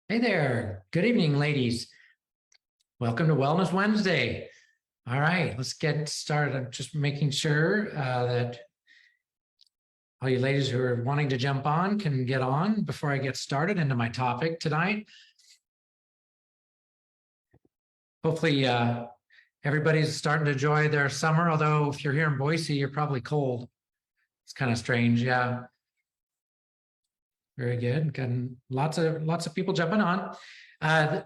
Hey there. Good evening, ladies. Welcome to Wellness Wednesday. All right, let's get started. I'm just making sure that all you ladies who are wanting to jump on can get on before I get started into my topic tonight. Hopefully, everybody's starting to enjoy their summer, although if you're here in Boise, you're probably cold. It's kind of strange. Yeah. Very good. Getting lots of people jumping on.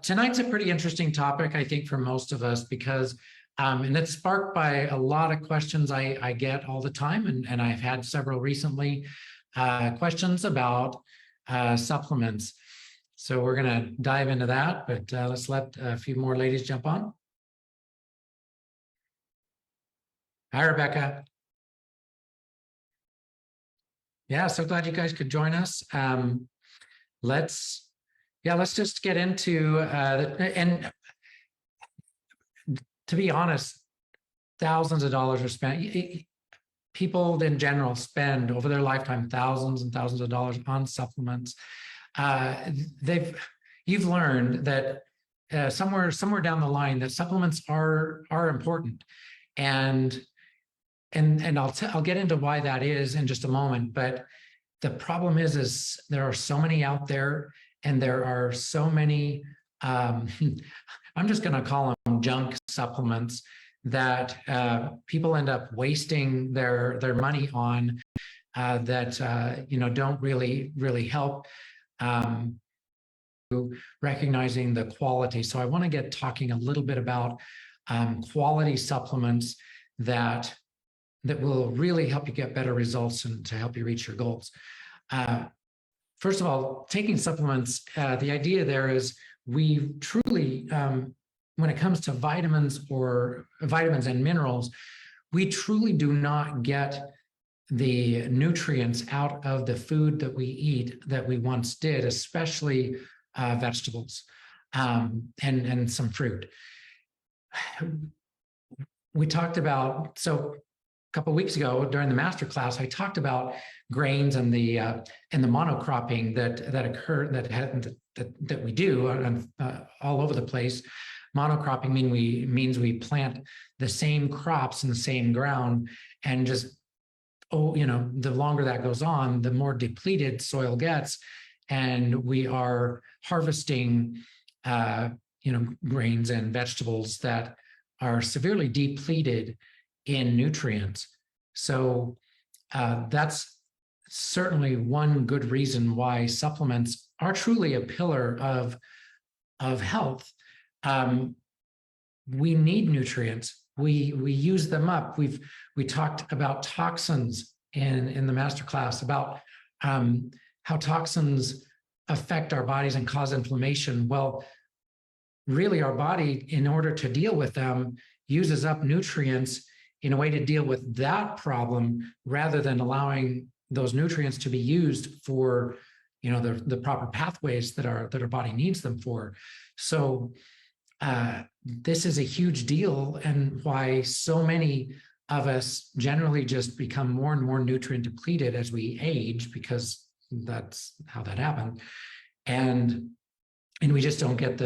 Tonight's a pretty interesting topic, I think, for most of us because, and it's sparked by a lot of questions I get all the time, and I've had several recently, questions about supplements. So we're going to dive into that, but let's let a few more ladies jump on. Hi, Rebecca. Yeah, so glad you guys could join us. Let's just get into and to be honest, thousands of dollars are spent. People in general spend over their lifetime thousands and thousands of dollars on supplements. You've learned that somewhere down the line that supplements are important, and I'll get into why that is in just a moment. But the problem is there are so many out there, and there are so many, I'm just going to call them junk supplements that people end up wasting their money on, that don't really help, recognizing the quality. So I want to get talking a little bit about quality supplements that will really help you get better results and to help you reach your goals. First of all, taking supplements, the idea there is we truly, when it comes to vitamins and minerals, we truly do not get the nutrients out of the food that we eat that we once did, especially vegetables, and some fruit. We talked about, so a couple of weeks ago during the master class, I talked about grains and the monocropping that occur that we do all over the place. Monocropping means we plant the same crops in the same ground, and just the longer that goes on, the more depleted soil gets, and we are harvesting grains and vegetables that are severely depleted in nutrients. So that's certainly one good reason why supplements are truly a pillar of health. We need nutrients. We use them up. We talked about toxins in the masterclass, about how toxins affect our bodies and cause inflammation. Well, really, our body, in order to deal with them, uses up nutrients in a way to deal with that problem, rather than allowing those nutrients to be used for the proper pathways that our body needs them for. So this is a huge deal, and why so many of us generally just become more and more nutrient depleted as we age, because that's how that happened. And we just don't get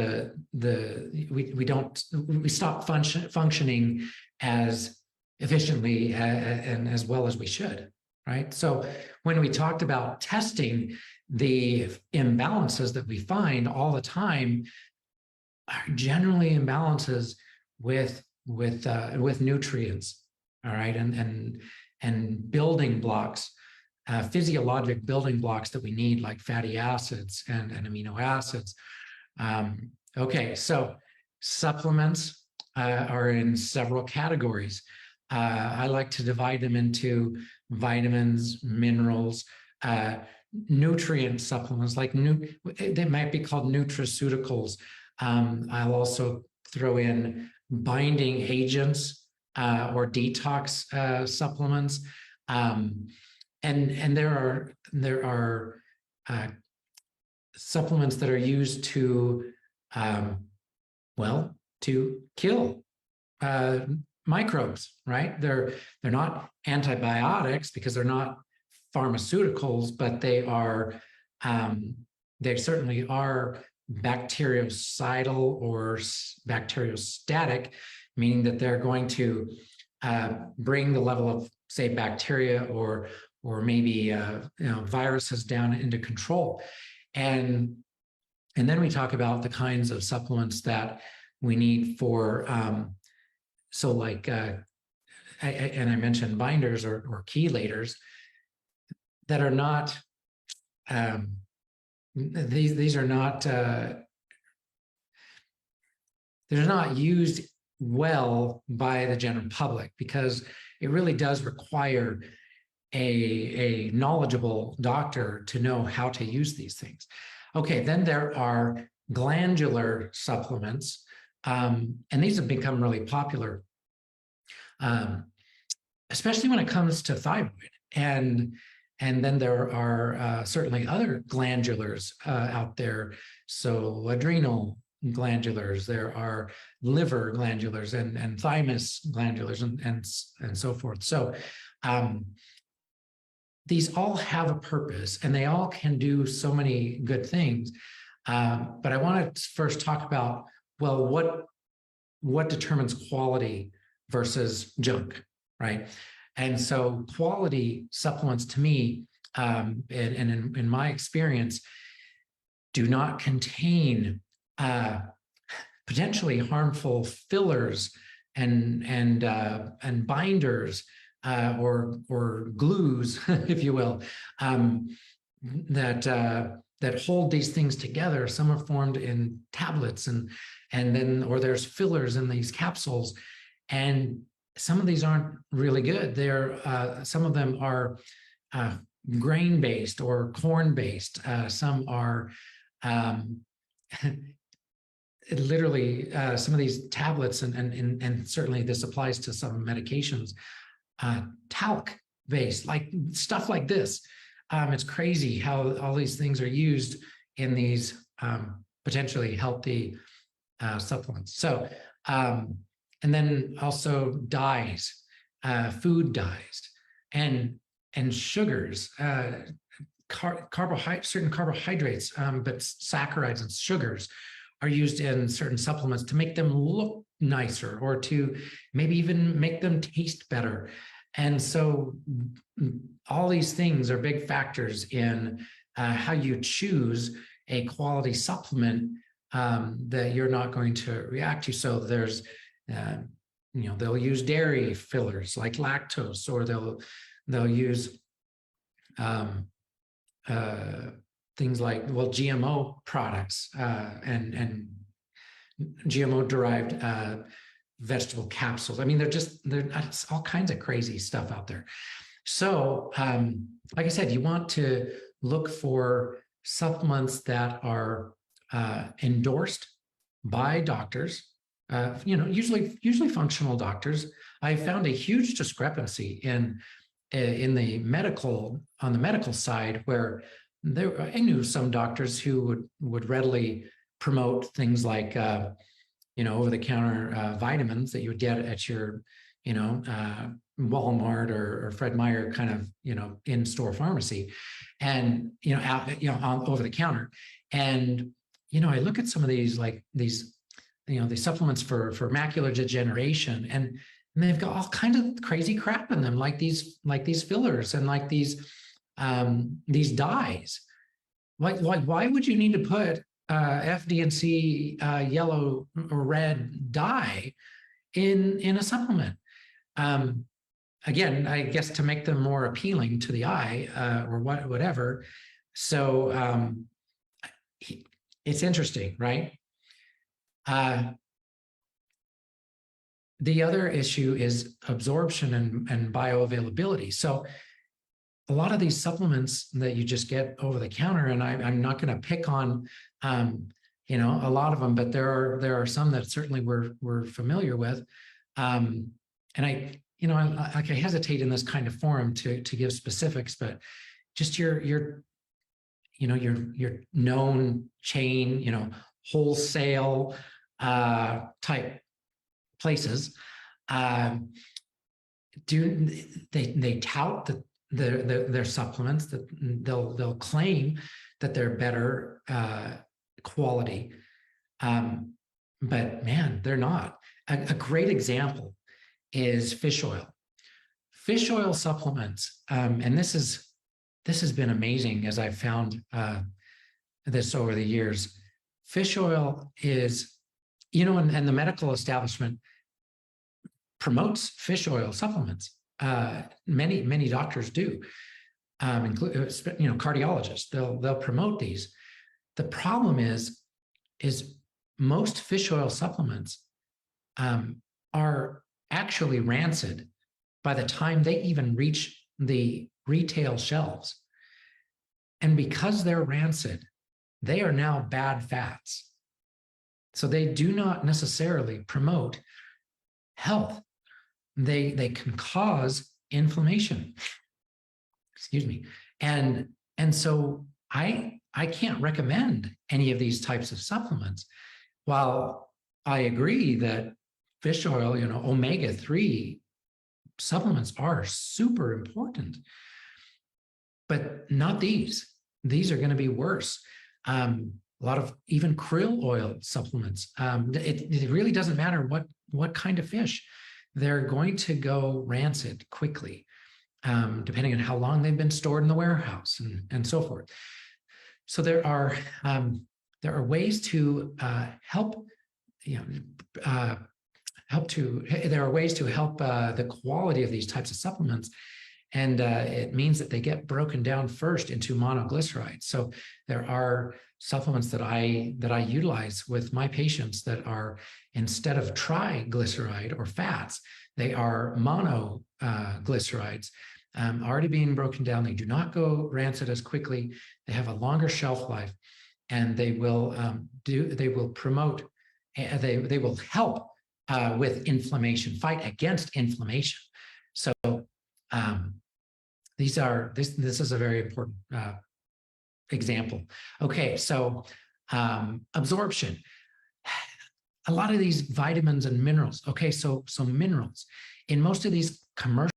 we stop functioning as efficiently and as well as we should, right? So when we talked about testing, the imbalances that we find all the time are generally imbalances with nutrients, all right, and building blocks, physiologic building blocks that we need, like fatty acids and amino acids. Okay, so supplements are in several categories. I like to divide them into vitamins, minerals, nutrient supplements, like they might be called nutraceuticals. I'll also throw in binding agents or detox supplements, and there are supplements that are used to kill microbes, right? They're not antibiotics because they're not pharmaceuticals, but they certainly are bactericidal or bacteriostatic, meaning that they're going to bring the level of, say, bacteria or maybe viruses down into control. And then we talk about the kinds of supplements that we need for, so like, and I mentioned binders or chelators that are not, these are not, they're not used well by the general public, because it really does require a knowledgeable doctor to know how to use these things. Okay, then there are glandular supplements, and these have become really popular, especially when it comes to thyroid. And then there are certainly other glandulars out there. So adrenal glandulars, there are liver glandulars and thymus glandulars and so forth. So these all have a purpose, and they all can do so many good things. But I want to first talk about, well, what determines quality versus junk, right? And so quality supplements, to me, and in my experience, do not contain potentially harmful fillers and binders or glues, if you will, that hold these things together. Some are formed in tablets, and then, or there's fillers in these capsules, and some of these aren't really good. They're some of them are grain-based or corn-based. Some are literally some of these tablets, and certainly this applies to some medications, talc-based, like stuff like this. It's crazy how all these things are used in these potentially healthy supplements. So, and then also dyes, food dyes, and sugars, certain carbohydrates, but saccharides and sugars are used in certain supplements to make them look nicer, or to maybe even make them taste better. And so all these things are big factors in how you choose a quality supplement that you're not going to react to. So there's, they'll use dairy fillers like lactose, or they'll use things like, well, GMO products and GMO derived vegetable capsules. I mean, there's all kinds of crazy stuff out there. So, like I said, you want to look for supplements that are endorsed by doctors, usually functional doctors. I found a huge discrepancy on the medical side, where I knew some doctors who would readily promote things like over-the-counter vitamins that you would get at your Walmart or Fred Meyer kind of in-store pharmacy, and over the counter. And I look at some of these, like these supplements for macular degeneration, and they've got all kinds of crazy crap in them, like these fillers and like these dyes. Why would you need to put FD&C yellow or red dye in a supplement? Again, I guess to make them more appealing to the eye, or whatever. So it's interesting, right? The other issue is absorption and bioavailability. So a lot of these supplements that you just get over the counter, and I'm not going to pick on a lot of them, but there are some that certainly we're familiar with, and I hesitate in this kind of forum to give specifics, but just your known chain, wholesale type places, they tout their supplements, that they'll claim that they're better quality. But man, they're not. A great example is fish oil. Fish oil supplements, and this has been amazing as I've found this over the years. Fish oil is, and the medical establishment promotes fish oil supplements. Many doctors do, cardiologists. They'll promote these. The problem is most fish oil supplements are actually rancid by the time they even reach the retail shelves. And because they're rancid, they are now bad fats. So they do not necessarily promote health. They can cause inflammation. Excuse me. And so I can't recommend any of these types of supplements. While I agree that fish oil, omega-3 supplements are super important, but not these. These are going to be worse. A lot of even krill oil supplements. It really doesn't matter what kind of fish. They're going to go rancid quickly, depending on how long they've been stored in the warehouse and so forth. So there are ways to help the quality of these types of supplements. And it means that they get broken down first into monoglycerides. So there are supplements that I utilize with my patients that are, instead of triglyceride or fats, they are monoglycerides, already being broken down. They do not go rancid as quickly. They have a longer shelf life, and they will help with inflammation, fight against inflammation. So this is a very important example. Okay, so absorption. A lot of these vitamins and minerals. Okay, so minerals in most of these commercial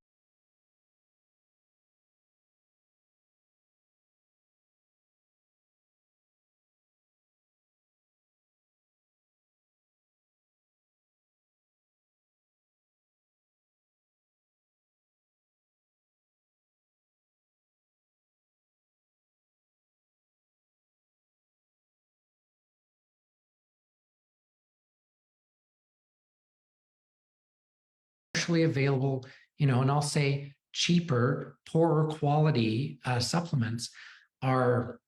available, and I'll say cheaper, poorer quality supplements they're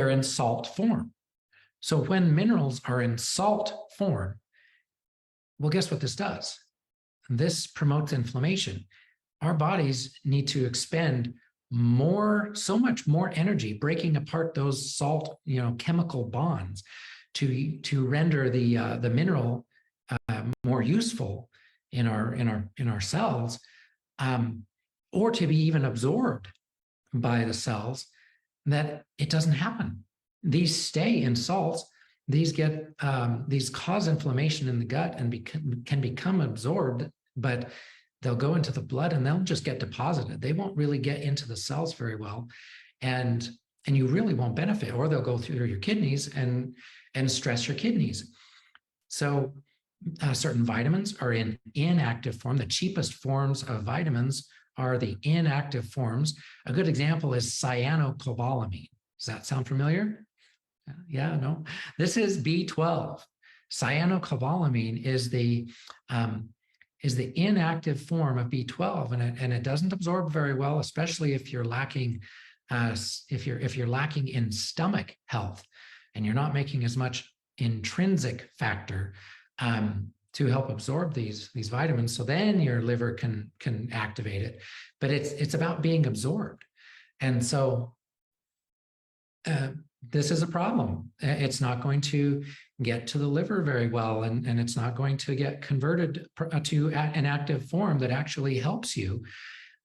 in salt form. So when minerals are in salt form, well, guess what this does? This promotes inflammation. Our bodies need to expend so much more energy breaking apart those salt, chemical bonds to render the mineral more useful in our cells, or to be even absorbed by the cells, that it doesn't happen. These stay in salts. These cause inflammation in the gut and can become absorbed, but they'll go into the blood and they'll just get deposited. They won't really get into the cells very well, and you really won't benefit, or they'll go through your kidneys and stress your kidneys. So certain vitamins are in inactive form. The cheapest forms of vitamins are the inactive forms. A good example is cyanocobalamin. Does that sound familiar? Yeah, no. This is B12. Cyanocobalamin is the inactive form of B12, and it doesn't absorb very well, especially if you're lacking in stomach health, and you're not making as much intrinsic factor to help absorb these vitamins. So then your liver can activate it, but it's about being absorbed. And so this is a problem. It's not going to get to the liver very well, and it's not going to get converted to an active form that actually helps you,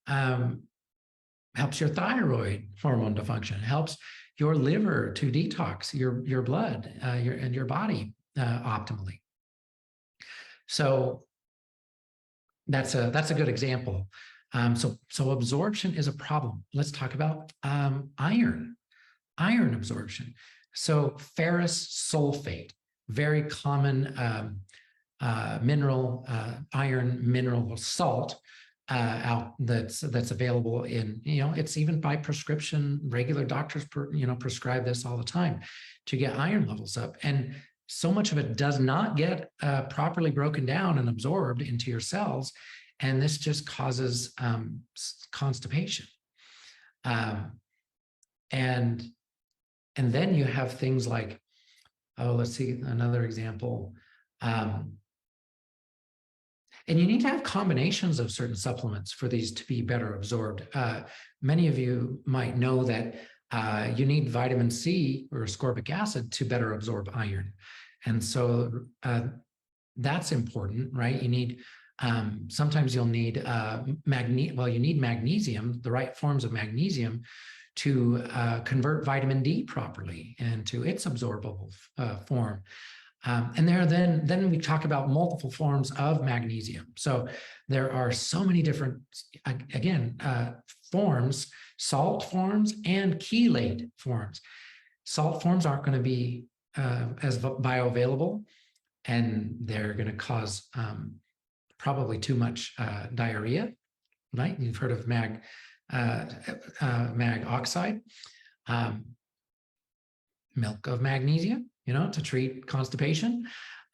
helps your thyroid hormone to function, helps your liver to detox your blood and your body optimally. So that's a good example. So absorption is a problem. Let's talk about iron absorption. So ferrous sulfate, very common mineral, iron mineral salt out that's available in, it's even by prescription. Regular doctors, prescribe this all the time to get iron levels up. And so much of it does not get properly broken down and absorbed into your cells. And this just causes constipation. And then you have things like, let's see, another example. And you need to have combinations of certain supplements for these to be better absorbed. Many of you might know that you need vitamin C or ascorbic acid to better absorb iron. And so that's important, right? You need, sometimes you'll need you need magnesium, the right forms of magnesium, to convert vitamin D properly into its absorbable form. And then we talk about multiple forms of magnesium. So there are so many different, again, forms, salt forms and chelate forms. Salt forms aren't going to be as bioavailable, and they're going to cause probably too much diarrhea, right? You've heard of mag oxide, milk of magnesia, to treat constipation.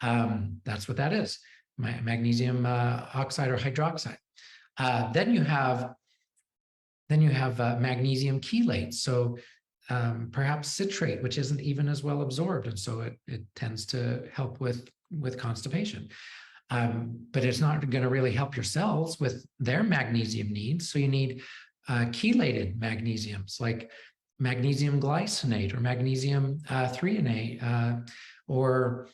That's what that is, magnesium oxide or hydroxide. Then you have magnesium chelate. So perhaps citrate, which isn't even as well absorbed. And so it tends to help with constipation. But it's not going to really help your cells with their magnesium needs. So you need chelated magnesiums like magnesium glycinate or magnesium threonate or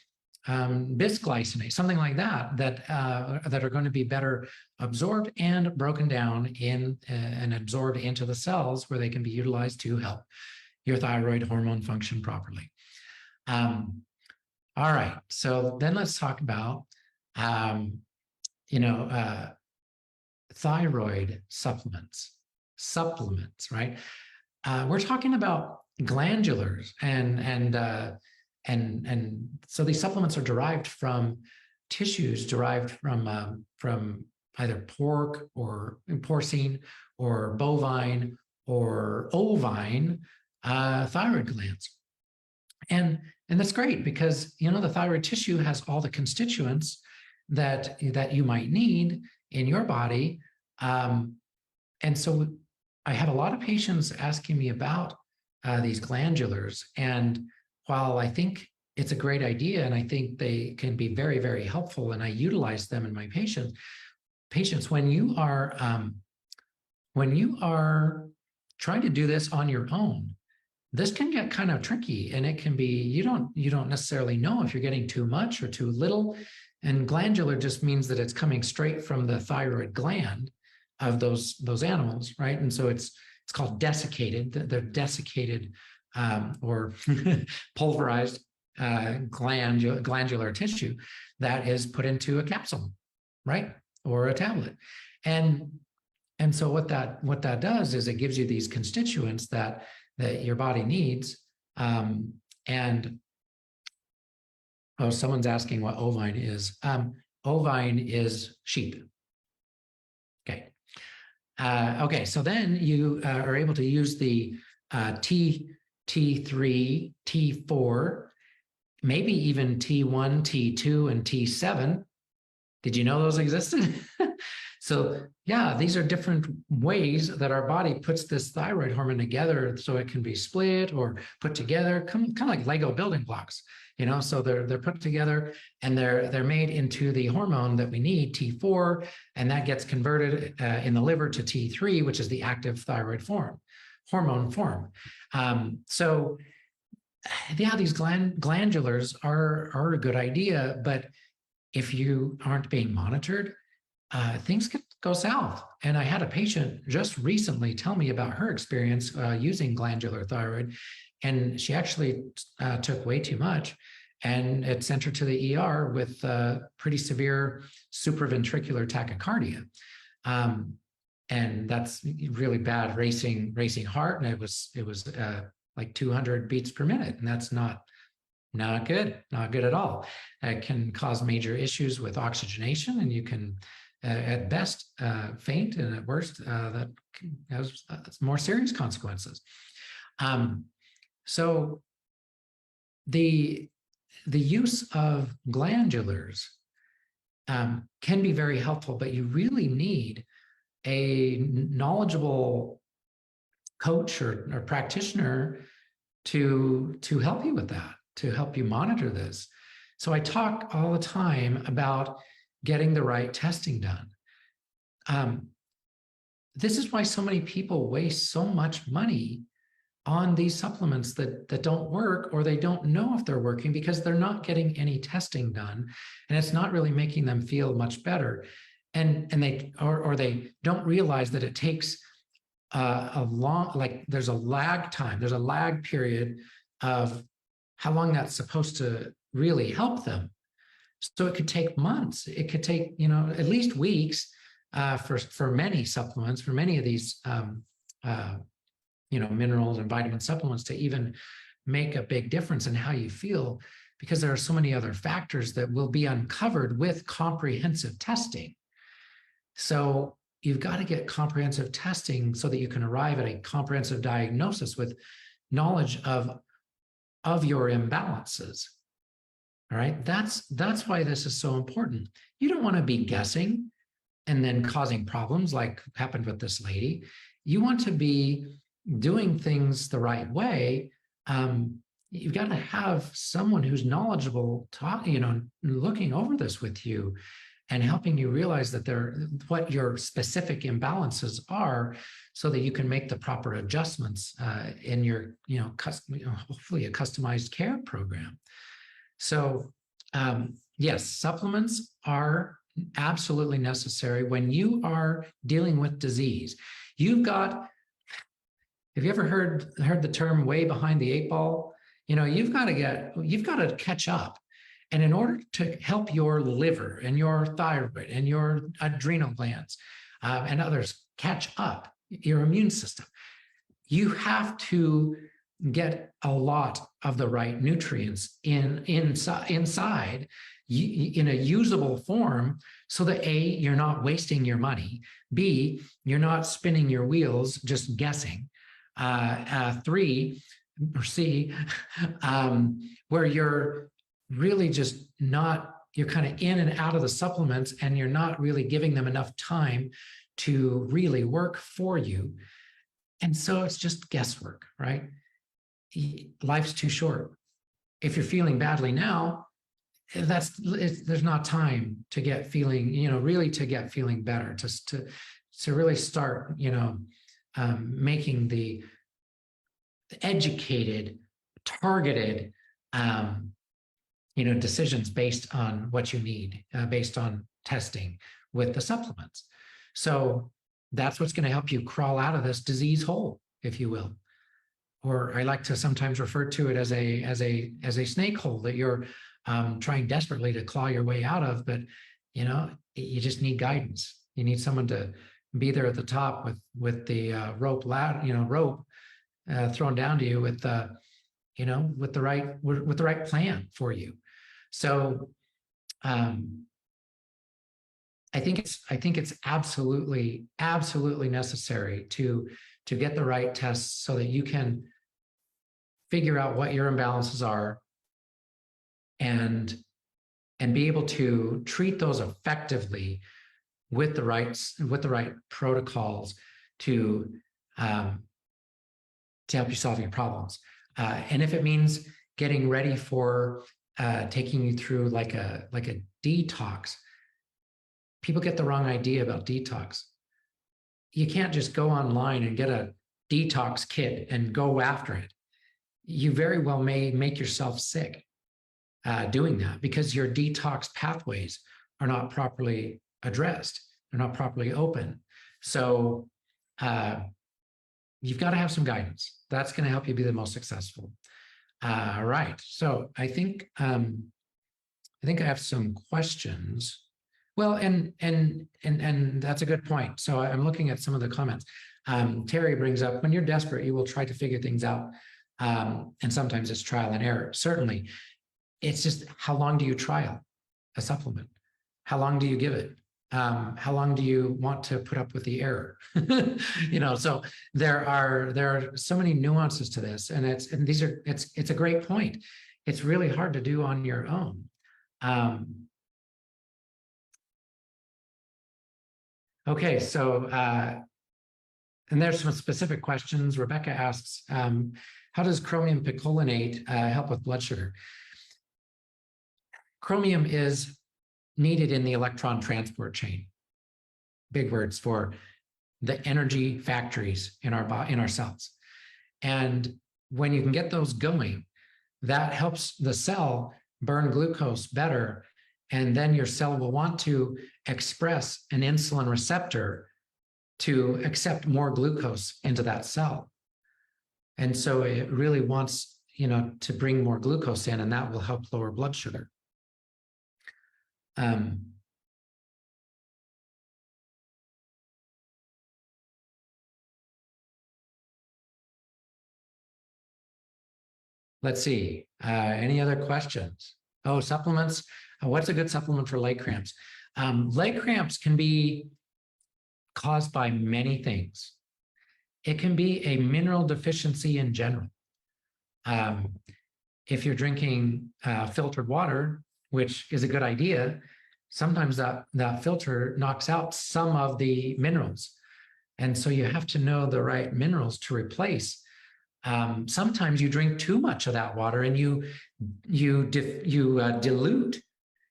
bisglycinate, something like that are going to be better absorbed and broken down in and absorbed into the cells, where they can be utilized to help your thyroid hormone function properly. All right, so then let's talk about thyroid supplements, right? We're talking about glandulars, and so these supplements are derived from tissues derived from either pork or porcine or bovine or ovine thyroid glands. And that's great, because the thyroid tissue has all the constituents that you might need in your body. And so I have a lot of patients asking me about these glandulars. And while I think it's a great idea, and I think they can be very, very helpful, and I utilize them in my patients, when you are trying to do this on your own, this can get kind of tricky, and it can be, you don't necessarily know if you're getting too much or too little. And glandular just means that it's coming straight from the thyroid gland of those animals, right? And so it's called desiccated. They're desiccated or pulverized glandular tissue that is put into a capsule, right, or a tablet. And so what that does is it gives you these constituents that your body needs. And someone's asking what ovine is. Ovine is sheep. Okay. Okay, so then you are able to use the T3, T4, maybe even T1, T2, and T7. Did you know those existed? So yeah, these are different ways that our body puts this thyroid hormone together, so it can be split or put together, kind of like Lego building blocks. So they're put together, and they're made into the hormone that we need, T4, and that gets converted in the liver to T3, which is the active thyroid hormone form. So yeah, these glandulars are a good idea, but if you aren't being monitored, things could go south. And I had a patient just recently tell me about her experience using glandular thyroid, and she actually took way too much, and it sent her to the ER with pretty severe supraventricular tachycardia. And that's really bad racing heart, and it was like 200 beats per minute. And that's not good at all. It can cause major issues with oxygenation, and you can, at best, faint, and at worst, that has more serious consequences. So the use of glandulars can be very helpful, but you really need a knowledgeable coach or practitioner to help you with that, to help you monitor this. So I talk all the time about getting the right testing done. This is why so many people waste so much money on these supplements that don't work, or they don't know if they're working because they're not getting any testing done, and it's not really making them feel much better. And they don't realize that it takes a long, like there's a lag time, there's a lag period of how long that's supposed to really help them. So it could take months, it could take, at least weeks for many supplements, for many of these minerals and vitamin supplements to even make a big difference in how you feel, because there are so many other factors that will be uncovered with comprehensive testing. So you've got to get comprehensive testing so that you can arrive at a comprehensive diagnosis with knowledge of your imbalances. All right, that's why this is so important. You don't want to be guessing and then causing problems like happened with this lady. You want to be doing things the right way. You've got to have someone who's knowledgeable looking over this with you and helping you realize that what your specific imbalances are, so that you can make the proper adjustments in your, hopefully a customized care program. So yes, supplements are absolutely necessary when you are dealing with disease. Have you ever heard the term way behind the 8 ball? You've got to catch up. And in order to help your liver and your thyroid and your adrenal glands and others catch up, your immune system, you have to get a lot of the right nutrients inside in a usable form, so that A, you're not wasting your money, B, you're not spinning your wheels just guessing, 3 or C, where you're really just not, you're kind of in and out of the supplements, and you're not really giving them enough time to really work for you. And so it's just guesswork, right? Life's too short. If you're feeling badly now, there's not time to get feeling, really to get feeling better, to really start, making the educated, targeted, decisions based on what you need, based on testing with the supplements. So that's what's going to help you crawl out of this disease hole, if you will. Or I like to sometimes refer to it as a snake hole that you're trying desperately to claw your way out of, but you just need guidance. You need someone to be there at the top with the rope thrown down to you with the right plan for you. So I think it's absolutely necessary to get the right tests so that you can figure out what your imbalances are and be able to treat those effectively with the right protocols to help you solve your problems. And if it means getting ready for taking you through like a detox, people get the wrong idea about detox. You can't just go online and get a detox kit and go after it. You very well may make yourself sick doing that, because your detox pathways are not properly addressed. They're not properly open. So you've got to have some guidance. That's going to help you be the most successful. All right. So I think I have some questions. Well, and that's a good point. So I'm looking at some of the comments. Terry brings up, when you're desperate, you will try to figure things out. And sometimes it's trial and error. Certainly, it's just how long do you trial a supplement? How long do you give it? How long do you want to put up with the error? So there are so many nuances to this, and it's a great point. It's really hard to do on your own. Okay, so and there's some specific questions. Rebecca asks, how does chromium picolinate help with blood sugar? Chromium is needed in the electron transport chain. Big words for the energy factories in our cells. And when you can get those going, that helps the cell burn glucose better. And then your cell will want to express an insulin receptor to accept more glucose into that cell. And so it really wants, to bring more glucose in, and that will help lower blood sugar. Let's see. Any other questions? Oh, supplements. What's a good supplement for leg cramps? Leg cramps can be caused by many things. It can be a mineral deficiency in general. If you're drinking filtered water, which is a good idea, sometimes that filter knocks out some of the minerals. And so you have to know the right minerals to replace. Sometimes you drink too much of that water and you dilute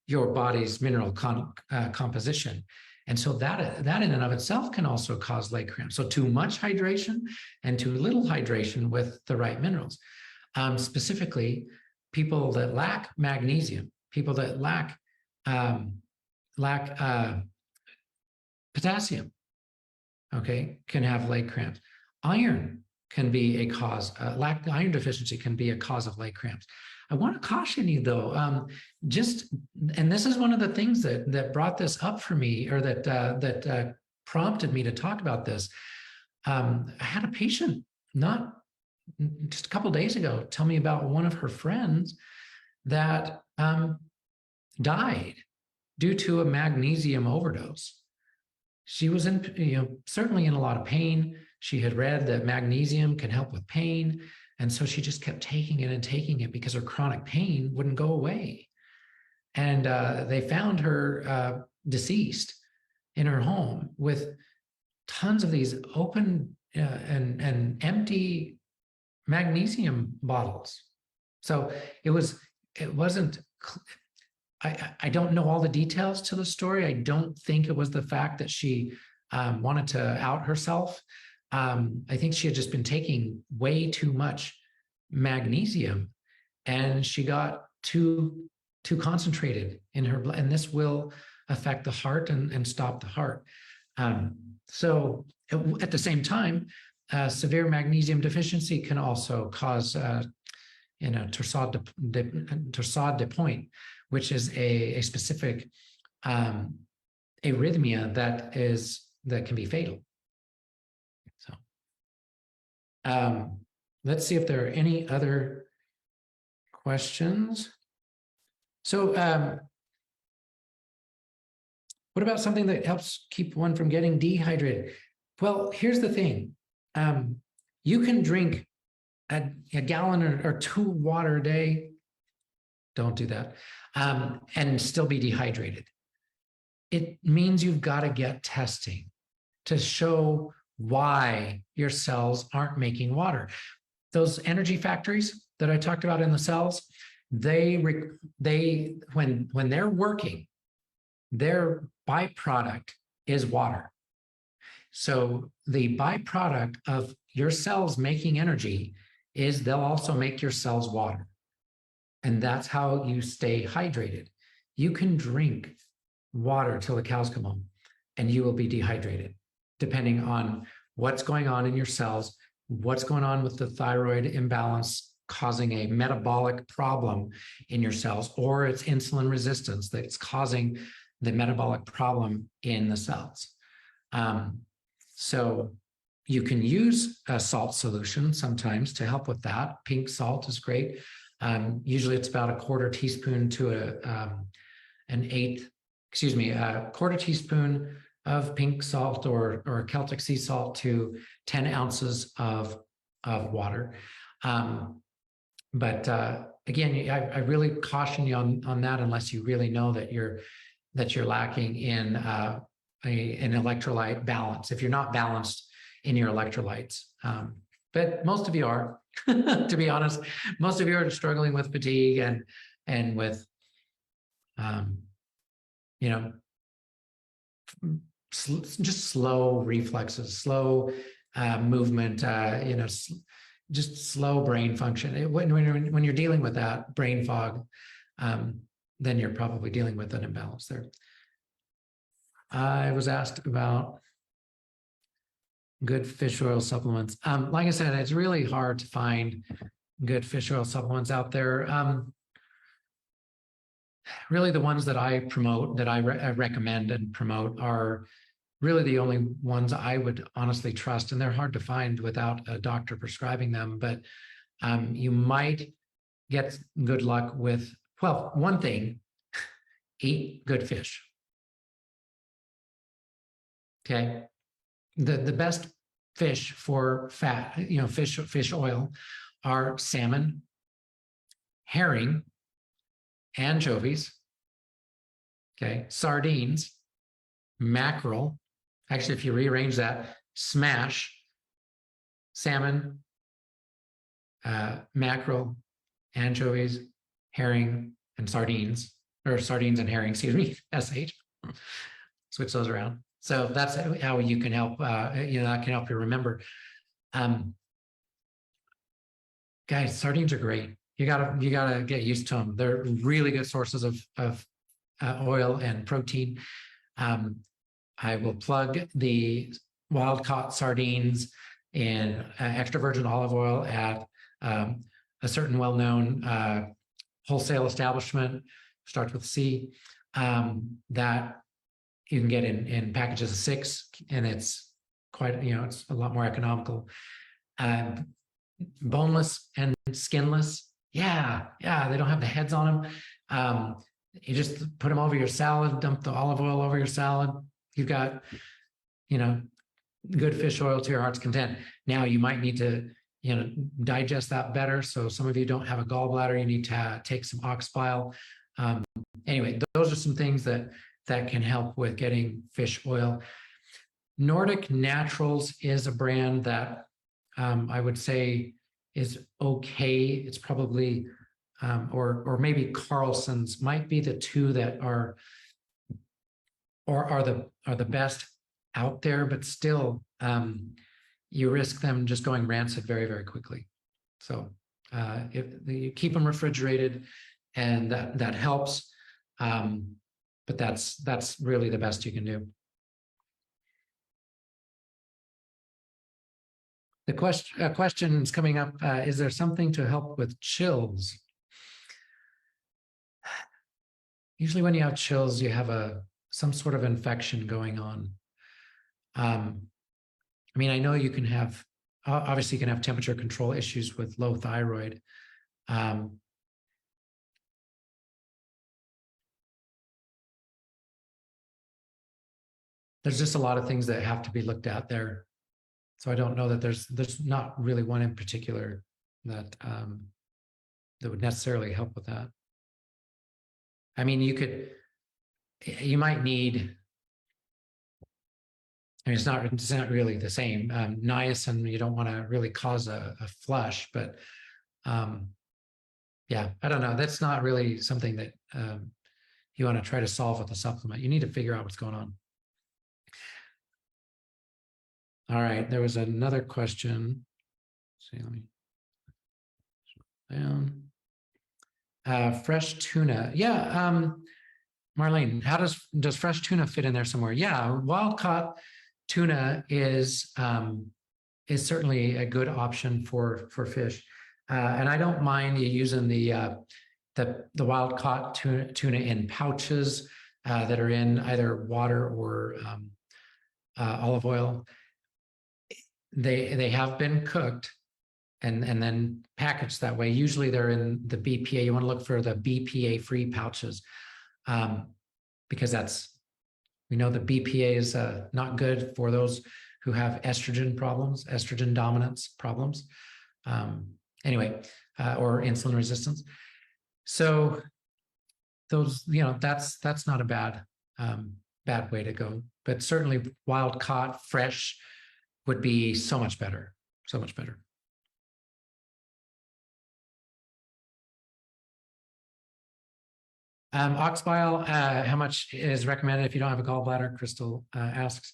your body's mineral composition. And so that in and of itself can also cause leg cramps. So too much hydration and too little hydration with the right minerals. Specifically, people that lack magnesium, people that lack potassium, okay, can have leg cramps. Iron can be a cause, iron deficiency can be a cause of leg cramps. I want to caution you though, and this is one of the things that brought this up for me, or that prompted me to talk about this. I had a patient not just a couple of days ago tell me about one of her friends that died due to a magnesium overdose. She was certainly in a lot of pain. She had read that magnesium can help with pain. And so she just kept taking it because her chronic pain wouldn't go away. And they found her deceased in her home with tons of these open and empty magnesium bottles. So it wasn't, I don't know all the details to the story. I don't think it was the fact that she wanted to out herself. I think she had just been taking way too much magnesium, and she got too concentrated in her blood, and this will affect the heart and stop the heart. So at the same time, severe magnesium deficiency can also cause torsade de pointe, which is a specific arrhythmia that can be fatal. So let's see if there are any other questions. So what about something that helps keep one from getting dehydrated? Well, here's the thing. You can drink a gallon or two water a day. Don't do that. And still be dehydrated. It means you've got to get testing to show why your cells aren't making water. Those energy factories that I talked about in the cells, when they're working, their byproduct is water. So the byproduct of your cells making energy is they'll also make your cells water. And that's how you stay hydrated. You can drink water till the cows come home and you will be dehydrated, depending on what's going on in your cells, what's going on with the thyroid imbalance causing a metabolic problem in your cells, or it's insulin resistance that's causing the metabolic problem in the cells. So You can use a salt solution sometimes to help with that. Pink salt is great. Usually it's about a quarter teaspoon to a quarter teaspoon of pink salt or Celtic sea salt to 10 ounces of water. But again, I really caution you on that unless you really know that you're lacking in an electrolyte balance. If you're not balanced in your electrolytes, but most of you are, to be honest, most of you are struggling with fatigue and with, just slow reflexes, slow movement, just slow brain function. When you're dealing with that brain fog, then you're probably dealing with an imbalance there. I was asked about good fish oil supplements. Like I said, it's really hard to find good fish oil supplements out there. Really, the ones that I promote, that I recommend and promote, are really the only ones I would honestly trust, and they're hard to find without a doctor prescribing them. But you might get good luck with, well, one thing: eat good fish. Okay, the best fish for fat, fish oil, are salmon, herring, anchovies, okay, sardines, mackerel. Actually, if you rearrange that, smash, salmon, mackerel, anchovies, herring, and sardines, or sardines and herring, excuse me, SH. Switch those around. So that's how you can help, that can help you remember. Guys, sardines are great. You gotta get used to them. They're really good sources of oil and protein. I will plug the wild caught sardines in extra virgin olive oil at a certain well-known wholesale establishment, starts with C, that you can get in packages of 6, and it's quite, it's a lot more economical. Boneless and skinless. Yeah, they don't have the heads on them. You just put them over your salad, dump the olive oil over your salad. You've got, good fish oil to your heart's content. Now you might need to, digest that better. So some of you don't have a gallbladder. You need to take some ox bile. Anyway, those are some things that can help with getting fish oil. Nordic Naturals is a brand that I would say is okay. It's probably, or maybe Carlson's might be the two that are the best out there, but still, you risk them just going rancid very, very quickly. So if you keep them refrigerated, and that helps, but that's really the best you can do. The question is coming up: is there something to help with chills? Usually, when you have chills, you have some sort of infection going on. I know you can have, obviously, you can have temperature control issues with low thyroid. There's just a lot of things that have to be looked at there. So I don't know that there's not really one in particular that would necessarily help with that. You might need, it's not really the same. Niacin, you don't want to really cause a flush, but yeah, I don't know. That's not really something that you want to try to solve with a supplement. You need to figure out what's going on. All right, there was another question. Let's see, let me down. Fresh tuna. Yeah, Marlene, how does fresh tuna fit in there somewhere? Yeah, wild caught tuna is certainly a good option for fish, and I don't mind you using the wild caught tuna in pouches that are in either water or olive oil. they have been cooked and then packaged that way. Usually they're in the BPA. You want to look for the BPA free pouches, because we know the BPA is not good for those who have estrogen problems, estrogen dominance problems. Anyway, or insulin resistance. So those, that's not a bad way to go, but certainly wild caught fresh would be so much better, so much better. Ox bile, how much is recommended if you don't have a gallbladder? Crystal asks.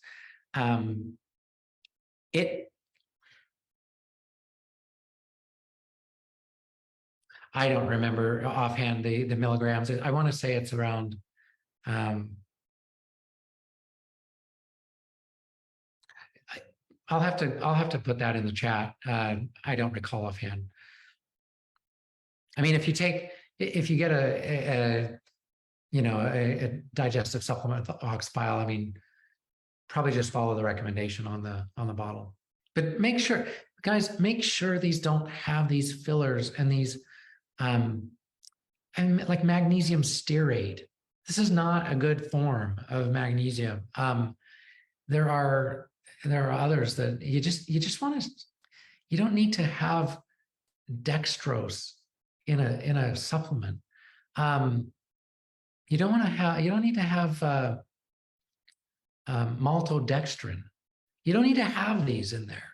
I don't remember offhand the milligrams. I want to say it's around. I'll have to put that in the chat. I don't recall offhand. I mean, if you get a digestive supplement with ox bile, I mean, probably just follow the recommendation on the bottle. But make sure, guys, these don't have these fillers and these and like magnesium stearate. This is not a good form of magnesium. There are others that you just want to. You don't need to have dextrose in a supplement. You don't need to have maltodextrin. You don't need to have these in there.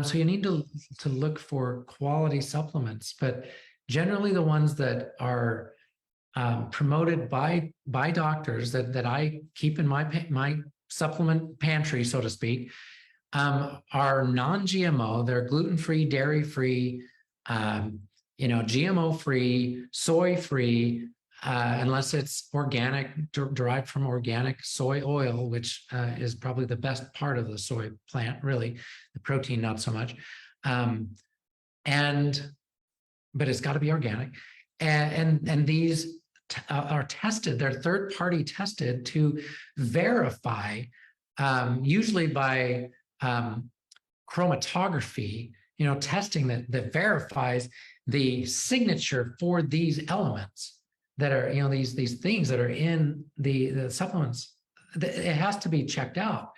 So you need to look for quality supplements, but generally the ones that are promoted by doctors that I keep in my supplement pantry, so to speak, are non-GMO. They're gluten-free, dairy-free, GMO-free, soy-free, unless it's organic, derived from organic soy oil, which is probably the best part of the soy plant, really. The protein, not so much. But it's got to be organic. And these are tested. They're third-party tested to verify, usually by chromatography, testing that verifies the signature for these elements that are, these things that are in the supplements. It has to be checked out.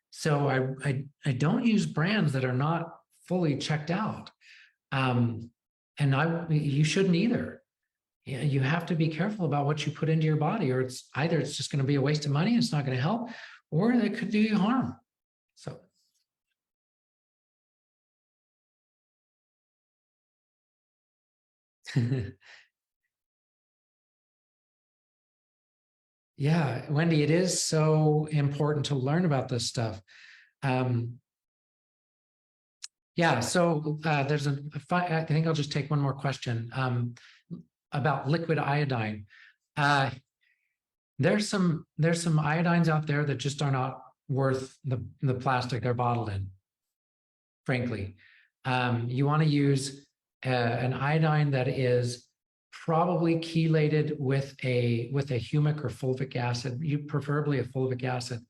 So I don't use brands that are not fully checked out. And you shouldn't either. You have to be careful about what you put into your body, or it's just going to be a waste of money, it's not going to help, or it could do you harm. So. Yeah, Wendy, it is so important to learn about this stuff. Yeah, so I think I'll just take one more question about liquid iodine. There's some iodines out there that just are not worth the plastic they're bottled in, frankly. You want to use an iodine that is probably chelated with a humic or fulvic acid, preferably a fulvic acid,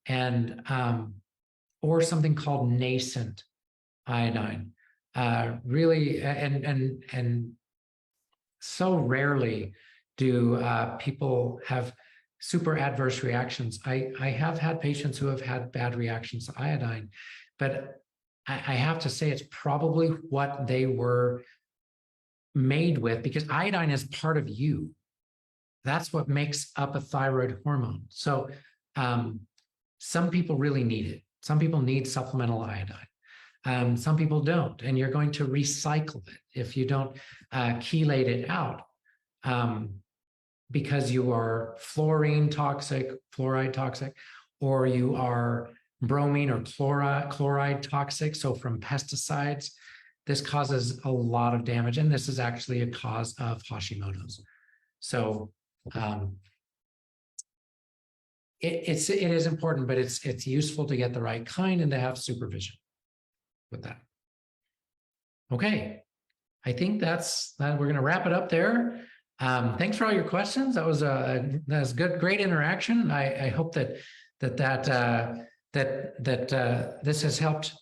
and or something called nascent iodine. Really, and so rarely do people have super adverse reactions. I have had patients who have had bad reactions to iodine, but I have to say it's probably what they were made with, because iodine is part of you. That's what makes up a thyroid hormone. So some people really need it. Some people need supplemental iodine. Some people don't, and you're going to recycle it if you don't chelate it out, because you are fluorine toxic, fluoride toxic, or you are bromine or chloride toxic. So from pesticides, this causes a lot of damage, and this is actually a cause of Hashimoto's. So it is important, but it's useful to get the right kind and to have supervision with that. Okay, I think that's that. We're going to wrap it up there. Thanks for all your questions. That was good, great interaction. I hope that this has helped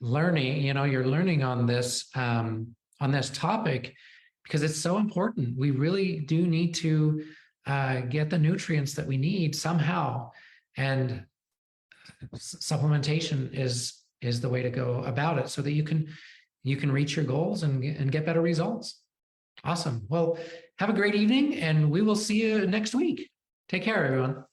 learning, you're learning on this topic, because it's so important. We really do need to get the nutrients that we need somehow. And supplementation is the way to go about it, so that you can reach your goals and get better results. Awesome. Well, have a great evening, and we will see you next week. Take care, everyone.